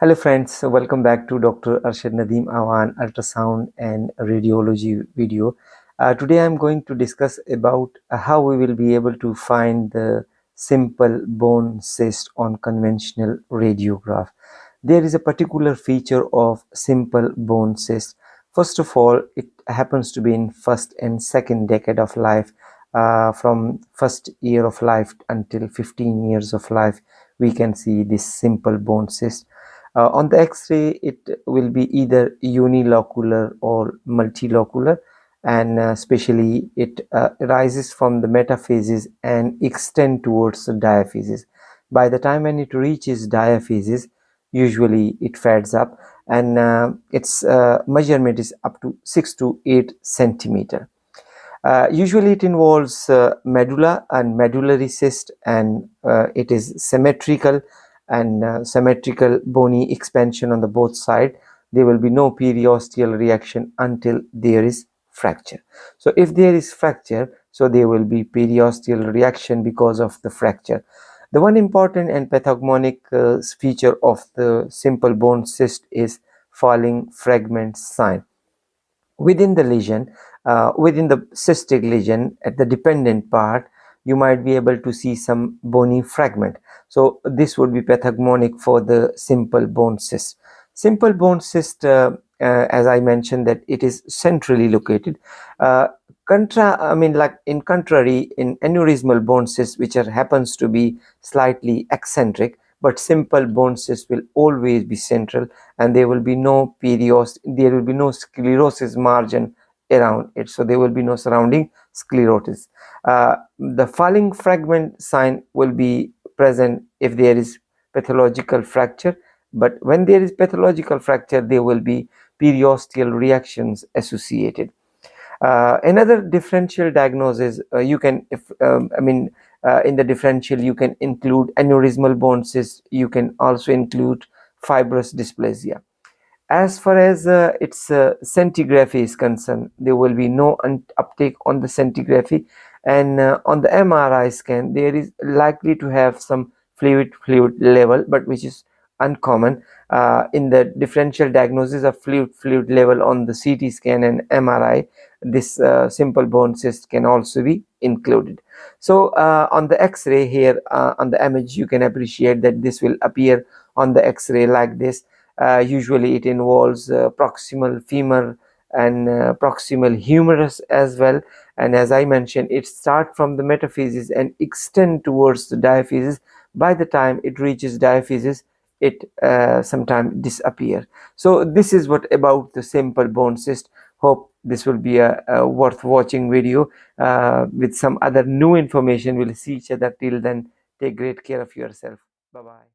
Hello friends, welcome back to Dr. Arshad Nadeem Awan ultrasound and radiology video. Today I'm going to discuss about how we will be able to find the simple bone cyst on conventional radiograph. There is a particular feature of simple bone cyst. First of all, it happens to be in first and second decade of life. From first year of life until 15 years of life, we can see this simple bone cyst. On the X-ray, it will be either unilocular or multilocular, and especially it rises from the metaphysis and extend towards the diaphysis. By the time when it reaches diaphysis, usually it fades up, and its measurement is up to 6 to 8 centimeter. Usually it involves medulla and medullary cyst, and it is symmetrical and symmetrical bony expansion on the both side. There will be no periosteal reaction until there is fracture. So if there is fracture, so there will be periosteal reaction because of the fracture. The one important and pathognomonic feature of the simple bone cyst is falling fragment sign. Within the lesion, within the cystic lesion at the dependent part, you might be able to see some bony fragment. So this would be pathognomonic for the simple bone cyst. Simple bone cyst, as I mentioned, that it is centrally located. Like in contrary, in aneurysmal bone cyst, which happens to be slightly eccentric, but simple bone cyst will always be central, and there will be no there will be no sclerosis margin around it, so there will be no surrounding sclerosis. The falling fragment sign will be present if there is pathological fracture, but when there is pathological fracture, there will be periosteal reactions associated. Another differential diagnosis, you can, if in the differential, you can include aneurysmal bone cyst. You can also include fibrous dysplasia. As far as its scintigraphy is concerned, there will be no uptake on the scintigraphy, and on the MRI scan, there is likely to have some fluid level, but which is uncommon. In the differential diagnosis of fluid level on the CT scan and MRI, this simple bone cyst can also be included. So on the X-ray here, on the image, you can appreciate that this will appear on the X-ray like this. Usually it involves proximal femur and proximal humerus as well, and as I mentioned, it starts from the metaphysis and extend towards the diaphysis. By the time it reaches diaphysis, it sometimes disappear. So this is what about the simple bone cyst. Hope this will be a worth watching video with some other new information. We'll see each other. Till then, take great care of yourself. Bye bye.